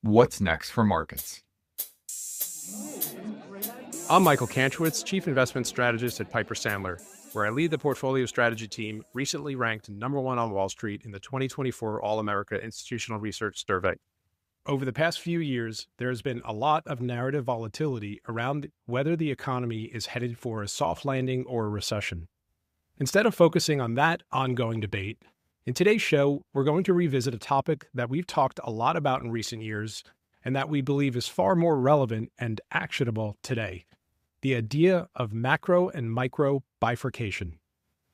What's next for markets? I'm Michael Kantrowitz, Chief Investment Strategist at Piper Sandler, where I lead the portfolio strategy team, recently ranked #1 on Wall Street in the 2024 All-America Institutional Research Survey. Over the past few years, there has been a lot of narrative volatility around whether the economy is headed for a soft landing or a recession. Instead of focusing on that ongoing debate, in today's show, we're going to revisit a topic that we've talked a lot about in recent years and that we believe is far more relevant and actionable today: the idea of macro and micro bifurcation.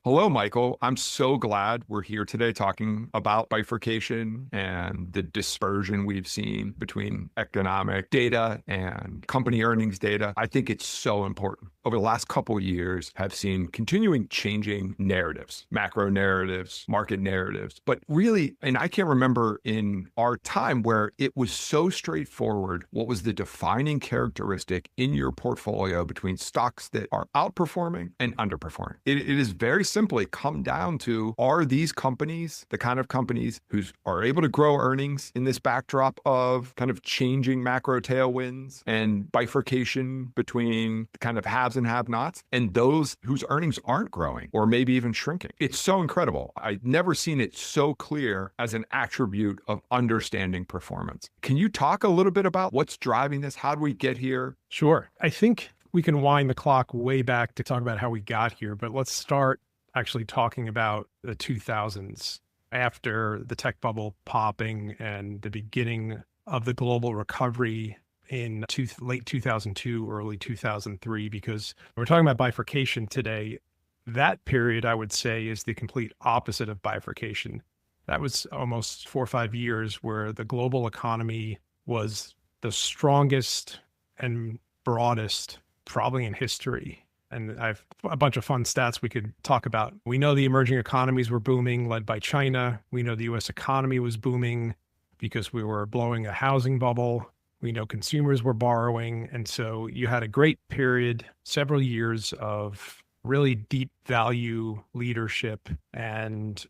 Hello, Michael. I'm so glad we're here today talking about bifurcation and the dispersion we've seen between economic data and company earnings data. I think it's so important. Over the last couple of years, have seen continuing changing narratives, macro narratives, market narratives. But really, and I can't remember in our time where it was so straightforward what was the defining characteristic in your portfolio between stocks that are outperforming and underperforming. It is very simply come down to, are these companies the kind of companies who are able to grow earnings in this backdrop of kind of changing macro tailwinds and bifurcation between the kind of haves and have-nots and those whose earnings aren't growing or maybe even shrinking? It's so incredible. I've never seen it so clear as an attribute of understanding performance. Can you talk a little bit about what's driving this? How do we get here? Sure. I think we can wind the clock way back to talk about how we got here, but let's start actually talking about the 2000s, after the tech bubble popping and the beginning of the global recovery in late 2002, early 2003, because we're talking about bifurcation today. That period, I would say, is the complete opposite of bifurcation. That was almost 4 or 5 years where the global economy was the strongest and broadest probably in history. And I have a bunch of fun stats we could talk about. We know the emerging economies were booming, led by China. We know the US economy was booming because we were blowing a housing bubble. We know consumers were borrowing. And so you had a great period, several years of really deep value leadership, and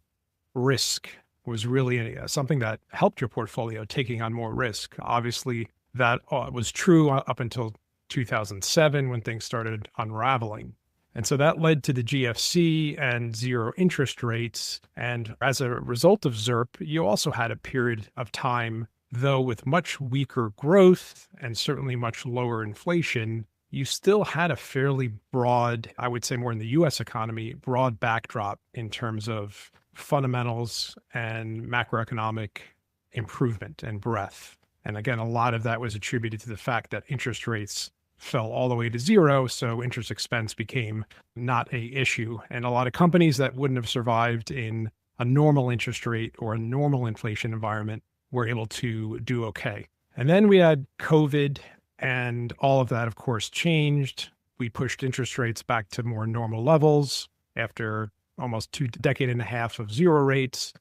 risk was really something that helped your portfolio, taking on more risk. Obviously, that was true up until 2007 when things started unraveling. And so that led to the GFC and zero interest rates. And as a result of ZIRP, you also had a period of time, though with much weaker growth and certainly much lower inflation, you still had a fairly broad, I would say more in the US economy, broad backdrop in terms of fundamentals and macroeconomic improvement and breadth. And again, a lot of that was attributed to the fact that interest rates fell all the way to zero, so interest expense became not a issue. And a lot of companies that wouldn't have survived in a normal interest rate or a normal inflation environment were able to do okay. And then we had COVID, and all of that, of course, changed. We pushed interest rates back to more normal levels after almost 2 decades and a half of zero rates.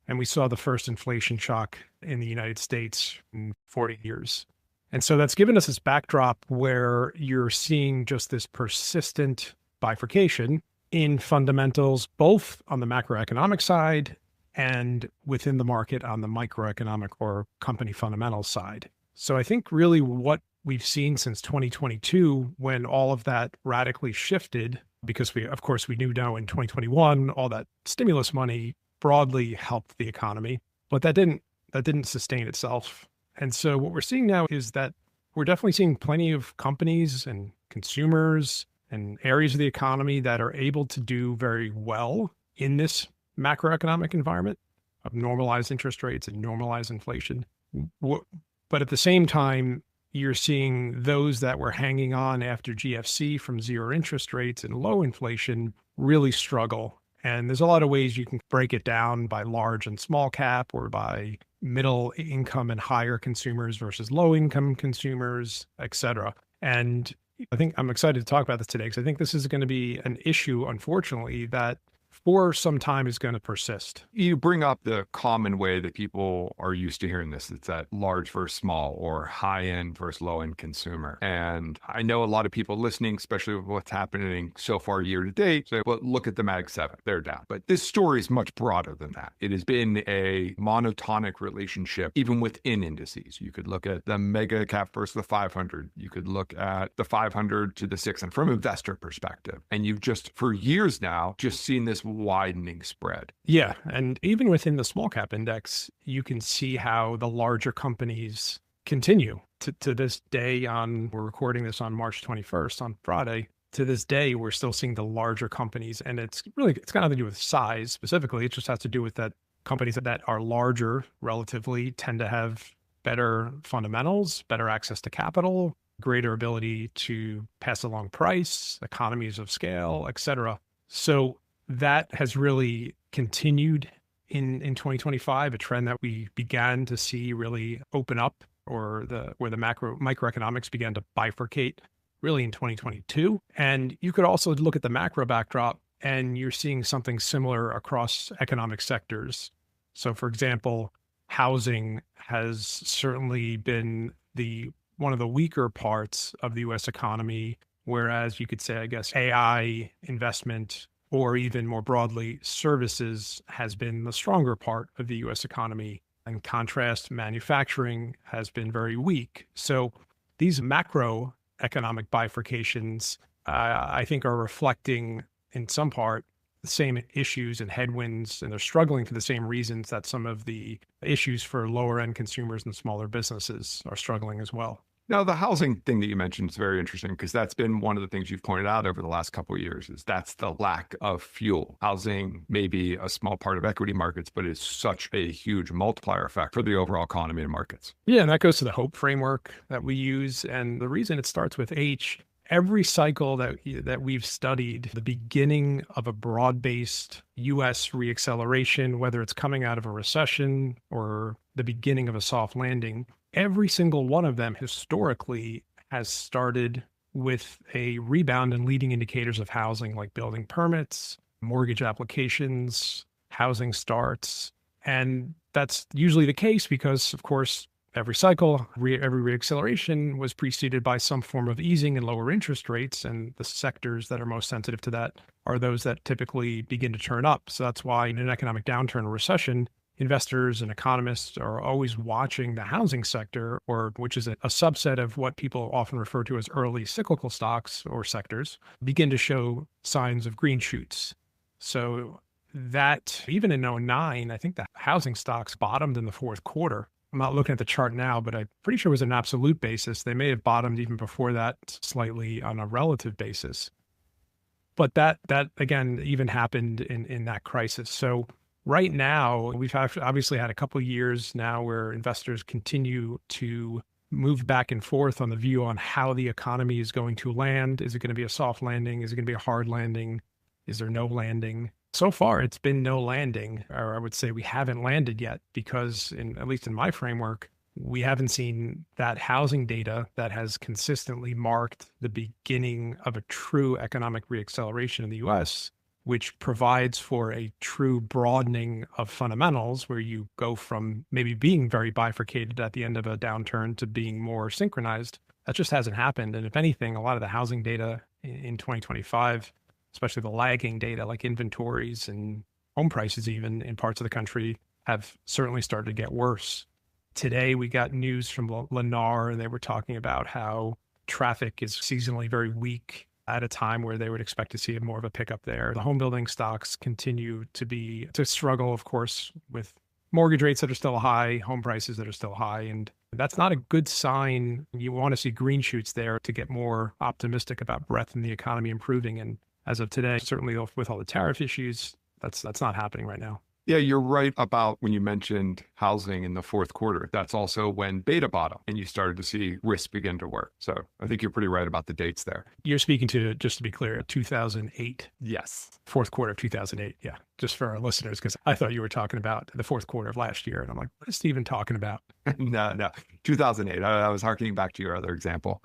And we saw the first inflation shock in the United States in 40 years. And so that's given us this backdrop where you're seeing just this persistent bifurcation in fundamentals, both on the macroeconomic side and within the market on the microeconomic or company fundamentals side. So I think really what we've seen since 2022, when all of that radically shifted, because of course, we knew now in 2021, all that stimulus money broadly helped the economy, but that didn't sustain itself. And so what we're seeing now is that we're definitely seeing plenty of companies and consumers and areas of the economy that are able to do very well in this macroeconomic environment of normalized interest rates and normalized inflation. But at the same time, you're seeing those that were hanging on after GFC from zero interest rates and low inflation really struggle. And there's a lot of ways you can break it down by large and small cap, or by middle income and higher consumers versus low income consumers, et cetera. And I think I'm excited to talk about this today because I think this is going to be an issue, unfortunately, that for some time is going to persist. You bring up the common way that people are used to hearing this. It's that large versus small or high end versus low end consumer. And I know a lot of people listening, especially with what's happening so far year to date, say, well, look at the Mag 7, they're down. But this story is much broader than that. It has been a monotonic relationship, even within indices. You could look at the mega cap versus the 500. You could look at the 500 to the 600 from investor perspective. And you've just, for years now, just seen this widening spread. Yeah. And even within the small cap index, you can see how the larger companies continue to this day we're recording this on March 21st on Friday. To this day, we're still seeing the larger companies, and it's got nothing to do with size specifically. It just has to do with that companies that are larger relatively tend to have better fundamentals, better access to capital, greater ability to pass along price, economies of scale, et cetera. So that has really continued in 2025, a trend that we began to see really open up, or where the microeconomics began to bifurcate really in 2022. And you could also look at the macro backdrop, and you're seeing something similar across economic sectors. So for example, housing has certainly been one of the weaker parts of the US economy, whereas you could say, I guess, AI investment, or even more broadly, services has been the stronger part of the US economy. In contrast, manufacturing has been very weak. So these macroeconomic bifurcations, I think, are reflecting in some part the same issues and headwinds, and they're struggling for the same reasons that some of the issues for lower end consumers and smaller businesses are struggling as well. Now, the housing thing that you mentioned is very interesting, because that's been one of the things you've pointed out over the last couple of years, is that's the lack of fuel. Housing may be a small part of equity markets, but it's such a huge multiplier effect for the overall economy and markets. Yeah, and that goes to the HOPE framework that we use. And the reason it starts with H, every cycle that we've studied, the beginning of a broad-based U.S. reacceleration, whether it's coming out of a recession or the beginning of a soft landing, every single one of them historically has started with a rebound in leading indicators of housing, like building permits, mortgage applications, housing starts. And that's usually the case because, of course, every cycle, every reacceleration was preceded by some form of easing and lower interest rates. And the sectors that are most sensitive to that are those that typically begin to turn up. So that's why in an economic downturn or recession, investors and economists are always watching the housing sector, which is a subset of what people often refer to as early cyclical stocks or sectors, begin to show signs of green shoots. So that even in 2009, I think the housing stocks bottomed in the fourth quarter. I'm not looking at the chart now, but I'm pretty sure it was an absolute basis. They may have bottomed even before that slightly on a relative basis. But that again, even happened in that crisis. So right now, we've obviously had a couple of years now where investors continue to move back and forth on the view on how the economy is going to land. Is it going to be a soft landing? Is it going to be a hard landing? Is there no landing? So far, it's been no landing, or I would say we haven't landed yet, because at least in my framework, we haven't seen that housing data that has consistently marked the beginning of a true economic reacceleration in the US, which provides for a true broadening of fundamentals, where you go from maybe being very bifurcated at the end of a downturn to being more synchronized. That just hasn't happened. And if anything, a lot of the housing data in 2025, especially the lagging data like inventories and home prices even in parts of the country, have certainly started to get worse. Today, we got news from Lennar, and they were talking about how traffic is seasonally very weak at a time where they would expect to see more of a pickup there. The home building stocks continue to struggle, of course, with mortgage rates that are still high, home prices that are still high. And that's not a good sign. You want to see green shoots there to get more optimistic about breadth in the economy improving. And as of today, certainly with all the tariff issues, that's not happening right now. Yeah, you're right about when you mentioned housing in the fourth quarter. That's also when beta bottomed and you started to see risk begin to work. So I think you're pretty right about the dates there. You're speaking to, just to be clear, 2008. Yes. Fourth quarter of 2008. Yeah. Just for our listeners, because I thought you were talking about the fourth quarter of last year. And I'm like, what is Stephen talking about? No. 2008. I was harkening back to your other example.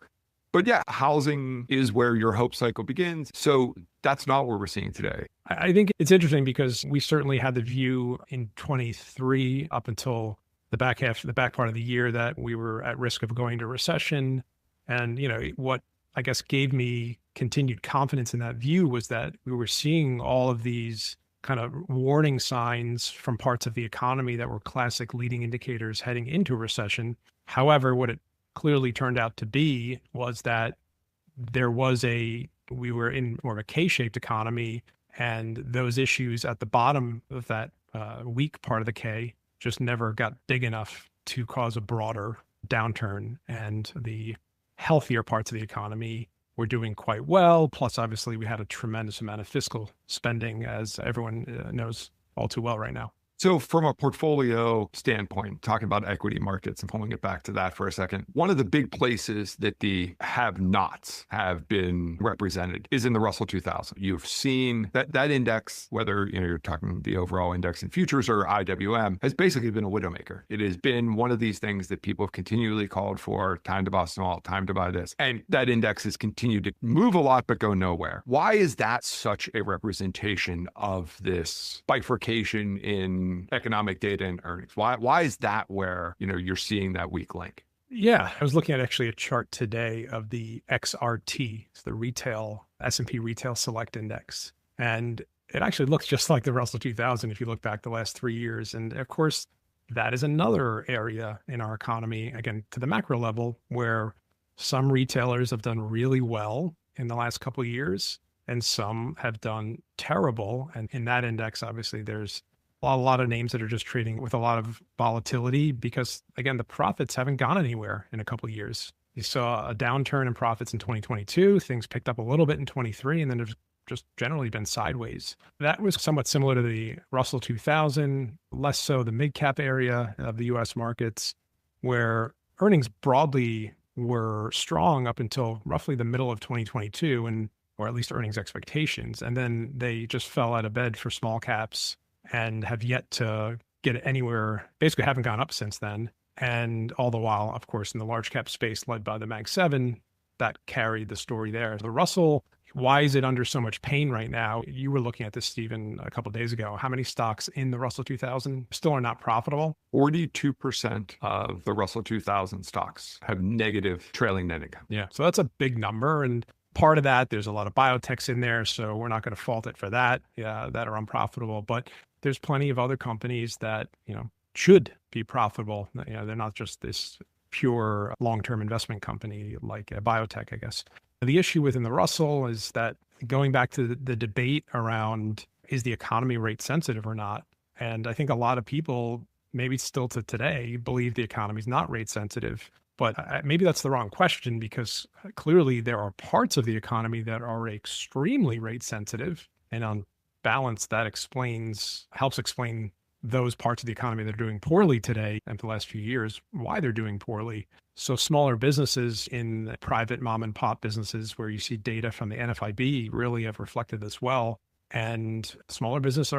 But yeah, housing is where your hope cycle begins. So that's not what we're seeing today. I think it's interesting because we certainly had the view in 23 up until the back part of the year that we were at risk of going to recession. And, what I guess gave me continued confidence in that view was that we were seeing all of these kind of warning signs from parts of the economy that were classic leading indicators heading into recession. However, what it clearly turned out to be was that we were in more of a K-shaped economy, and those issues at the bottom of that weak part of the K just never got big enough to cause a broader downturn. And the healthier parts of the economy were doing quite well. Plus, obviously, we had a tremendous amount of fiscal spending, as everyone knows all too well right now. So from a portfolio standpoint, talking about equity markets and pulling it back to that for a second, one of the big places that the have-nots have been represented is in the Russell 2000. You've seen that index, whether you're talking the overall index in futures or IWM, has basically been a widowmaker. It has been one of these things that people have continually called for, time to buy small, time to buy this. And that index has continued to move a lot but go nowhere. Why is that such a representation of this bifurcation in economic data and earnings? Why is that where, you're seeing that weak link? Yeah, I was looking at actually a chart today of the XRT, it's the retail S&P Retail Select Index. And it actually looks just like the Russell 2000 if you look back the last 3 years. And of course, that is another area in our economy, again, to the macro level, where some retailers have done really well in the last couple of years, and some have done terrible. And in that index, obviously, there's a lot of names that are just trading with a lot of volatility because, again, the profits haven't gone anywhere in a couple of years. You saw a downturn in profits in 2022. Things picked up a little bit in 23, and then there's just generally been sideways. That was somewhat similar to the Russell 2000, less so the mid-cap area of the U.S. markets, where earnings broadly were strong up until roughly the middle of 2022, or at least earnings expectations. And then they just fell out of bed for small caps and have yet to get anywhere, basically haven't gone up since then. And all the while, of course, in the large cap space led by the Mag 7, that carried the story there. The Russell, why is it under so much pain right now? You were looking at this, Stephen, a couple of days ago. How many stocks in the Russell 2000 still are not profitable? 42% of the Russell 2000 stocks have negative trailing net income. Yeah, so that's a big number. And part of that, there's a lot of biotechs in there, so we're not going to fault it for that, that are unprofitable. But there's plenty of other companies that, should be profitable. They're not just this pure long-term investment company like a biotech, I guess. The issue within the Russell is that going back to the debate around, is the economy rate sensitive or not? And I think a lot of people, maybe still to today, believe the economy is not rate sensitive. But maybe that's the wrong question, because clearly there are parts of the economy that are extremely rate sensitive. And on balance, that helps explain those parts of the economy that are doing poorly today and for the last few years, why they're doing poorly. So smaller businesses in private mom and pop businesses where you see data from the NFIB really have reflected this well. And smaller businesses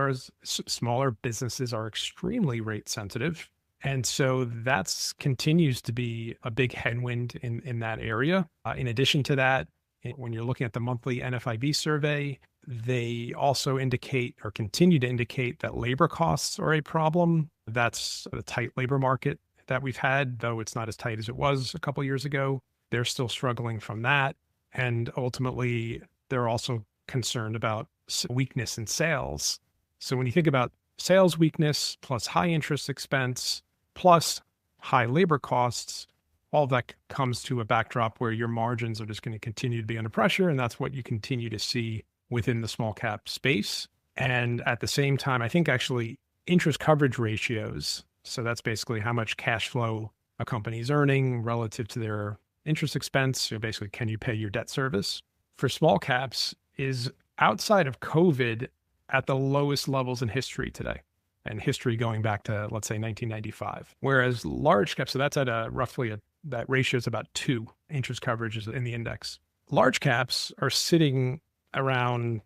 are extremely rate sensitive. And so that continues to be a big headwind in that area. In addition to that, when you're looking at the monthly NFIB survey, they also indicate or continue to indicate that labor costs are a problem. That's the tight labor market that we've had, though it's not as tight as it was a couple of years ago. They're still struggling from that. And ultimately, they're also concerned about weakness in sales. So when you think about sales weakness plus high interest expense plus high labor costs, all of that comes to a backdrop where your margins are just going to continue to be under pressure. And that's what you continue to see within the small cap space. And at the same time, I think actually interest coverage ratios, so that's basically how much cash flow a company is earning relative to their interest expense. So basically, can you pay your debt service? For small caps is outside of COVID at the lowest levels in history today, and history going back to, let's say, 1995. Whereas large caps, so that's at that ratio is about 2 interest coverages in the index. Large caps are sitting around,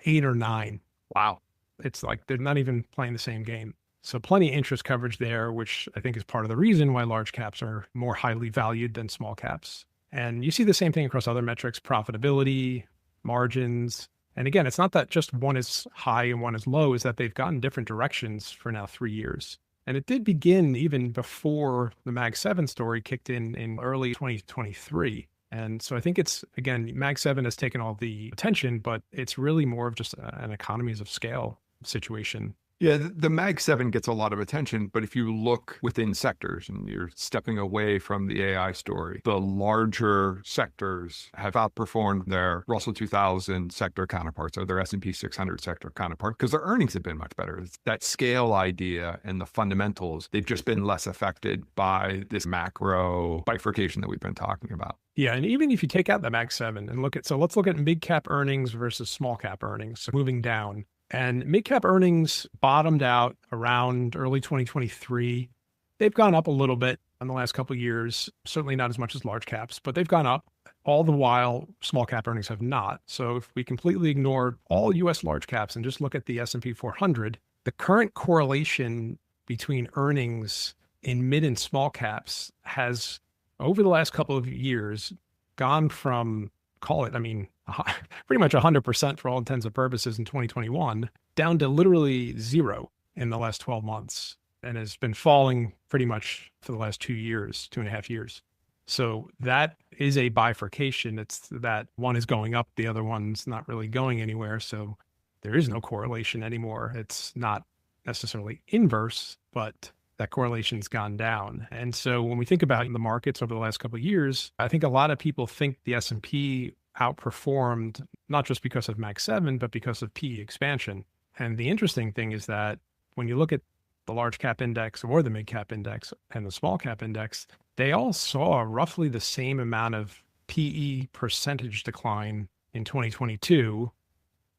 8 or 9. Wow. It's like they're not even playing the same game. So plenty of interest coverage there, which I think is part of the reason why large caps are more highly valued than small caps. And you see the same thing across other metrics, profitability, margins. And again, it's not that just one is high and one is low, is that they've gotten different directions for now 3 years. And it did begin even before the Mag 7 story kicked in early 2023. And so I think it's, again, Mag 7 has taken all the attention, but it's really more of just an economies of scale situation. Yeah, the Mag 7 gets a lot of attention, but if you look within sectors and you're stepping away from the AI story, the larger sectors have outperformed their Russell 2000 sector counterparts or their S&P 600 sector counterpart because their earnings have been much better. It's that scale idea and the fundamentals, they've just been less affected by this macro bifurcation that we've been talking about. Yeah, and even if you take out the Mag 7 and let's look at mid cap earnings versus small cap earnings, so moving down. And mid-cap earnings bottomed out around early 2023. They've gone up a little bit in the last couple of years, certainly not as much as large caps, but they've gone up. All the while, small cap earnings have not. So if we completely ignore all U.S. large caps and just look at the S&P 400, the current correlation between earnings in mid and small caps has, over the last couple of years, gone from, pretty much 100% for all intents and purposes in 2021, down to literally zero in the last 12 months, and has been falling pretty much for the last 2 years, 2.5 years. So that is a bifurcation. It's that one is going up, the other one's not really going anywhere. So there is no correlation anymore. It's not necessarily inverse, but that correlation's gone down. And so when we think about the markets over the last couple of years, I think a lot of people think the S&P outperformed, not just because of Mag 7, but because of PE expansion. And the interesting thing is that when you look at the large cap index or the mid cap index and the small cap index, they all saw roughly the same amount of PE percentage decline in 2022.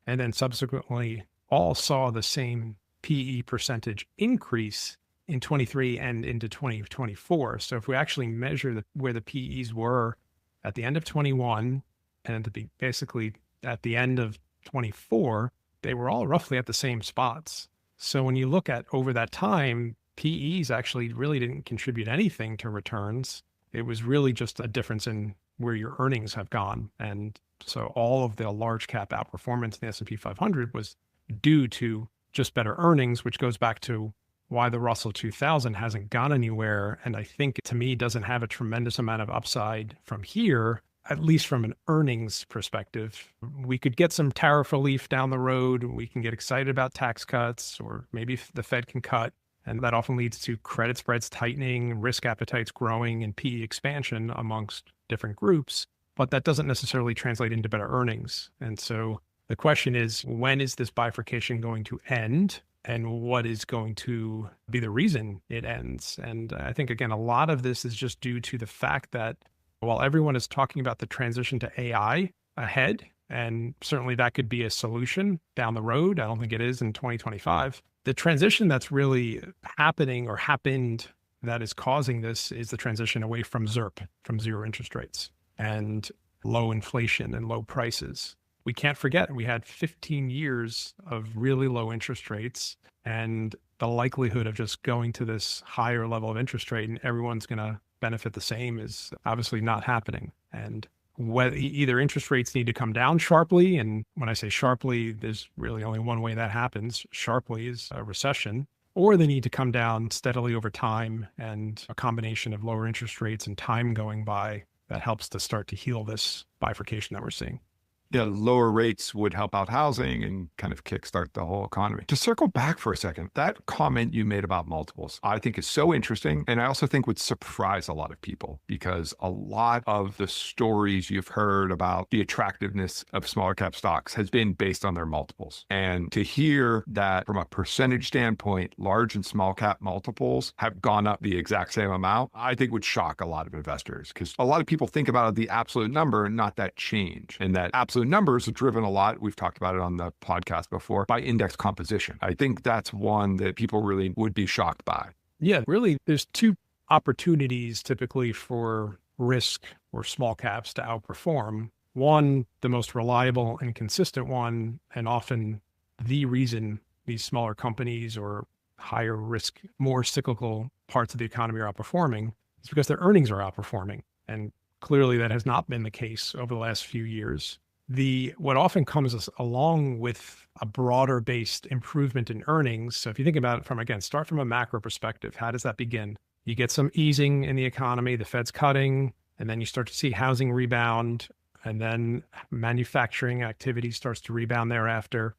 And then subsequently all saw the same PE percentage increase in 23 and into 2024. So if we actually measure where the PEs were at the end of 21 and to be basically at the end of 24, they were all roughly at the same spots. So when you look at over that time, PEs actually really didn't contribute anything to returns. It was really just a difference in where your earnings have gone. And so all of the large cap outperformance in the S&P 500 was due to just better earnings, which goes back to why the Russell 2000 hasn't gone anywhere. And I think, to me, doesn't have a tremendous amount of upside from here, at least from an earnings perspective. We could get some tariff relief down the road. We can get excited about tax cuts, or maybe the Fed can cut. And that often leads to credit spreads tightening, risk appetites growing, and PE expansion amongst different groups. But that doesn't necessarily translate into better earnings. And so the question is, when is this bifurcation going to end? And what is going to be the reason it ends? And I think, again, a lot of this is just due to the fact that while everyone is talking about the transition to AI ahead, and certainly that could be a solution down the road, I don't think it is in 2025. The transition that's really happening or happened that is causing this is the transition away from ZIRP, from zero interest rates, and low inflation and low prices. We can't forget we had 15 years of really low interest rates, and the likelihood of just going to this higher level of interest rate and everyone's going to benefit the same is obviously not happening. And whether either interest rates need to come down sharply, and when I say sharply, there's really only one way that happens. Sharply is a recession, or they need to come down steadily over time, and a combination of lower interest rates and time going by that helps to start to heal this bifurcation that we're seeing. Yeah, lower rates would help out housing and kind of kickstart the whole economy. To circle back for a second, that comment you made about multiples, I think is so interesting. And I also think would surprise a lot of people, because a lot of the stories you've heard about the attractiveness of smaller cap stocks has been based on their multiples. And to hear that from a percentage standpoint, large and small cap multiples have gone up the exact same amount, I think would shock a lot of investors, because a lot of people think about the absolute number and not that change. And that absolute numbers are driven a lot, we've talked about it on the podcast before, by index composition. I think that's one that people really would be shocked by. Yeah, really, there's two opportunities typically for risk or small caps to outperform. One, the most reliable and consistent one, and often the reason these smaller companies or higher risk, more cyclical parts of the economy are outperforming, is because their earnings are outperforming. And Clearly, that has not been the case over the last few years. What often comes along with a broader based improvement in earnings. So if you think about it start from a macro perspective, how does that begin? You get some easing in the economy, the Fed's cutting, and then you start to see housing rebound, and then manufacturing activity starts to rebound thereafter.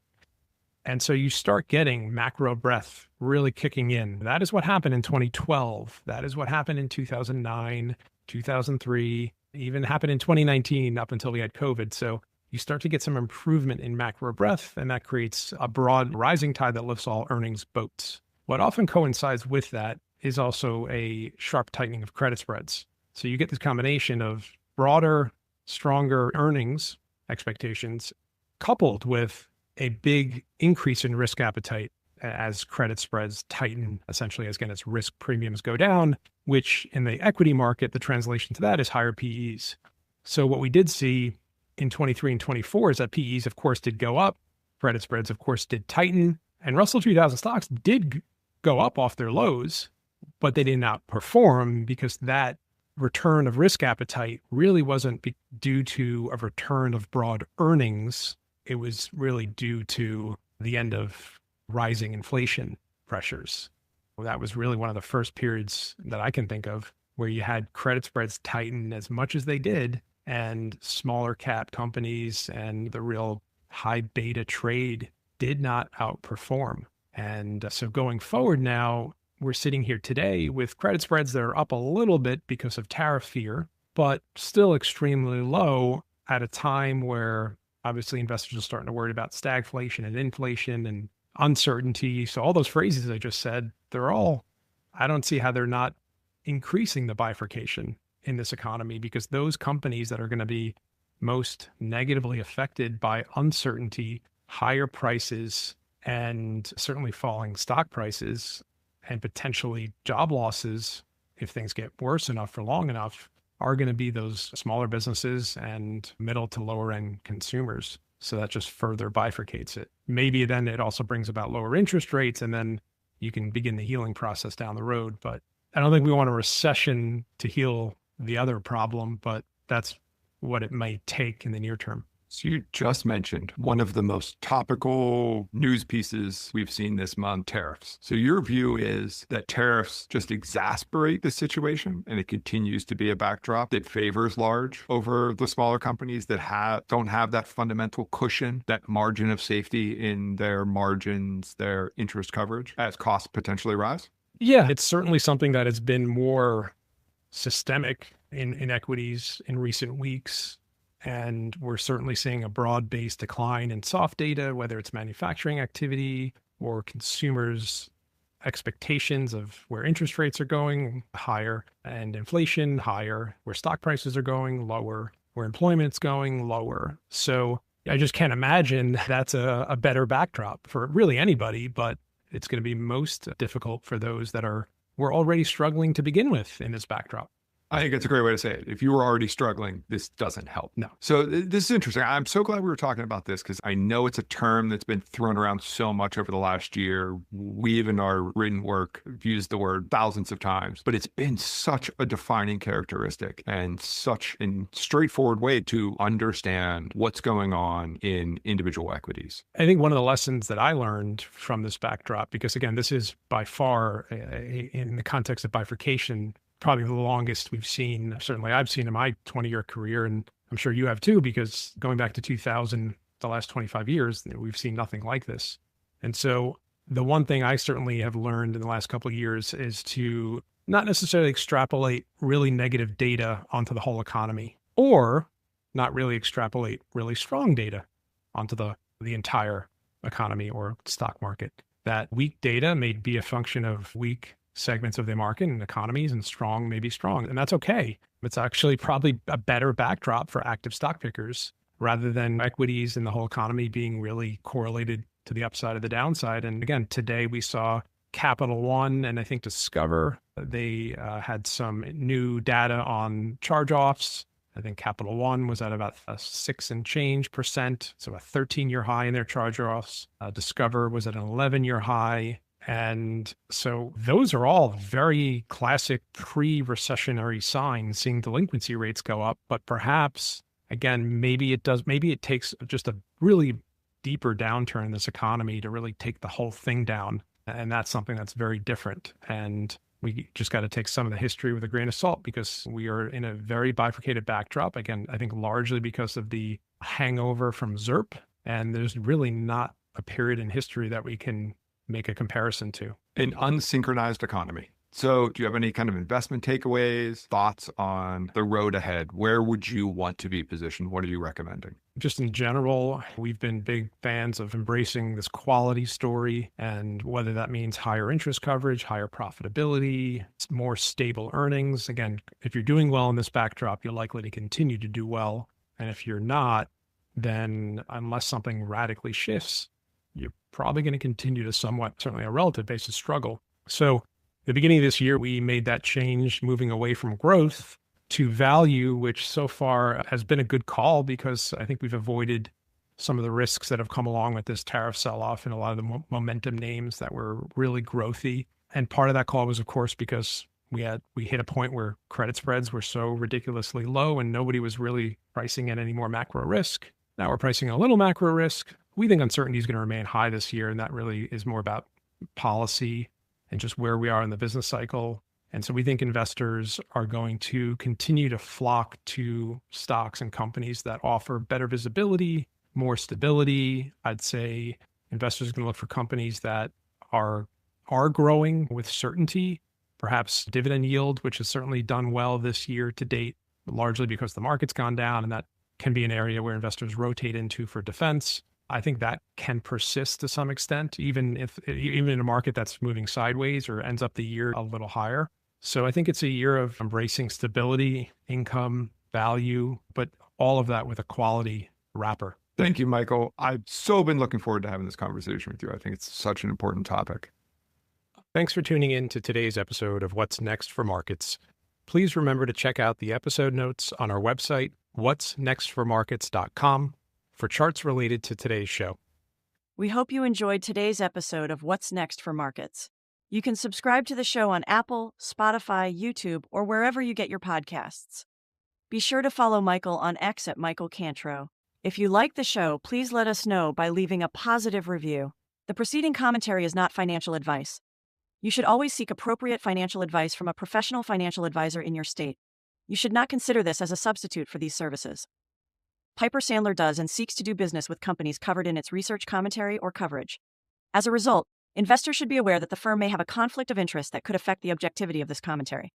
And so you start getting macro breadth really kicking in. That is what happened in 2012. That is what happened in 2009, 2003, even happened in 2019 up until we had COVID. So you start to get some improvement in macro breadth, and that creates a broad rising tide that lifts all earnings boats. What often coincides with that is also a sharp tightening of credit spreads. So you get this combination of broader, stronger earnings expectations coupled with a big increase in risk appetite as credit spreads tighten, essentially as risk premiums go down, which in the equity market, the translation to that is higher PEs. So what we did see in 23 and 24 is that PEs, of course, did go up. Credit spreads, of course, did tighten. And Russell 2000 stocks did go up off their lows, but they did not perform because that return of risk appetite really wasn't due to a return of broad earnings. It was really due to the end of rising inflation pressures. Well, that was really one of the first periods that I can think of where you had credit spreads tighten as much as they did, and smaller cap companies and the real high beta trade did not outperform. And so going forward now, we're sitting here today with credit spreads that are up a little bit because of tariff fear, but still extremely low at a time where obviously investors are starting to worry about stagflation and inflation and uncertainty. So all those phrases I just said, I don't see how they're not increasing the bifurcation in this economy, because those companies that are going to be most negatively affected by uncertainty, higher prices, and certainly falling stock prices, and potentially job losses if things get worse enough for long enough, are going to be those smaller businesses and middle to lower end consumers. So that just further bifurcates it. Maybe then it also brings about lower interest rates, and then you can begin the healing process down the road. But I don't think we want a recession to heal the other problem, but that's what it might take in the near term. So you just mentioned one of the most topical news pieces we've seen this month, tariffs. So your view is that tariffs just exasperate the situation, and it continues to be a backdrop that favors large over the smaller companies that don't have that fundamental cushion, that margin of safety in their margins, their interest coverage, as costs potentially rise? Yeah, it's certainly something that has been more systemic in equities in recent weeks. And we're certainly seeing a broad-based decline in soft data, whether it's manufacturing activity or consumers' expectations of where interest rates are going higher and inflation higher, where stock prices are going lower, where employment's going lower. So I just can't imagine that's a better backdrop for really anybody, but it's going to be most difficult for those that were already struggling to begin with in this backdrop. I think it's a great way to say it. If you were already struggling, this doesn't help. No. So this is interesting. I'm so glad we were talking about this, because I know it's a term that's been thrown around so much over the last year. We, in our written work, have used the word thousands of times, but it's been such a defining characteristic and such a straightforward way to understand what's going on in individual equities. I think one of the lessons that I learned from this backdrop, because again, this is by far, in the context of bifurcation, probably the longest we've seen, certainly I've seen in my 20-year career, and I'm sure you have too, because going back to 2000, the last 25 years, we've seen nothing like this. And so the one thing I certainly have learned in the last couple of years is to not necessarily extrapolate really negative data onto the whole economy, or not really extrapolate really strong data onto the entire economy or stock market. That weak data may be a function of weak segments of the market and economies, and strong may be strong. And that's okay. It's actually probably a better backdrop for active stock pickers rather than equities and the whole economy being really correlated to the upside or the downside. And again, today we saw Capital One and I think Discover, they had some new data on charge-offs. I think Capital One was at about a 6 and change percent, so a 13-year high in their charge-offs. Discover was at an 11-year high. And so those are all very classic pre-recessionary signs, seeing delinquency rates go up. But perhaps, again, maybe it takes just a really deeper downturn in this economy to really take the whole thing down. And that's something that's very different. And we just got to take some of the history with a grain of salt because we are in a very bifurcated backdrop. Again, I think largely because of the hangover from ZIRP. And there's really not a period in history that we can make a comparison to. An unsynchronized economy. So do you have any kind of investment takeaways, thoughts on the road ahead? Where would you want to be positioned? What are you recommending? Just in general, we've been big fans of embracing this quality story, and whether that means higher interest coverage, higher profitability, more stable earnings. Again, if you're doing well in this backdrop, you're likely to continue to do well. And if you're not, then unless something radically shifts, you're probably going to continue to somewhat, certainly on a relative basis, struggle. So at the beginning of this year, we made that change, moving away from growth to value, which so far has been a good call because I think we've avoided some of the risks that have come along with this tariff sell-off in a lot of the momentum names that were really growthy. And part of that call was, of course, because we hit a point where credit spreads were so ridiculously low and nobody was really pricing in any more macro risk. Now we're pricing a little macro risk. We think uncertainty is going to remain high this year, and that really is more about policy and just where we are in the business cycle. And so we think investors are going to continue to flock to stocks and companies that offer better visibility, more stability. I'd say investors are going to look for companies that are growing with certainty, perhaps dividend yield, which has certainly done well this year to date, largely because the market's gone down, and that can be an area where investors rotate into for defense. I think that can persist to some extent, even in a market that's moving sideways or ends up the year a little higher. So I think it's a year of embracing stability, income, value, but all of that with a quality wrapper. Thank you, Michael. I've so been looking forward to having this conversation with you. I think it's such an important topic. Thanks for tuning in to today's episode of What's Next for Markets. Please remember to check out the episode notes on our website, what'snextformarkets.com, for charts related to today's show. We hope you enjoyed today's episode of What's Next for Markets. You can subscribe to the show on Apple, Spotify, YouTube, or wherever you get your podcasts. Be sure to follow Michael on X at Michael Cantro. If you like the show, please let us know by leaving a positive review. The preceding commentary is not financial advice. You should always seek appropriate financial advice from a professional financial advisor in your state. You should not consider this as a substitute for these services. Piper Sandler does and seeks to do business with companies covered in its research commentary or coverage. As a result, investors should be aware that the firm may have a conflict of interest that could affect the objectivity of this commentary.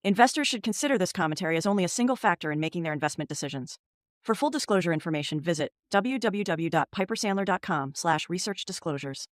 Investors should consider this commentary as only a single factor in making their investment decisions. For full disclosure information, visit www.pipersandler.com/researchdisclosures.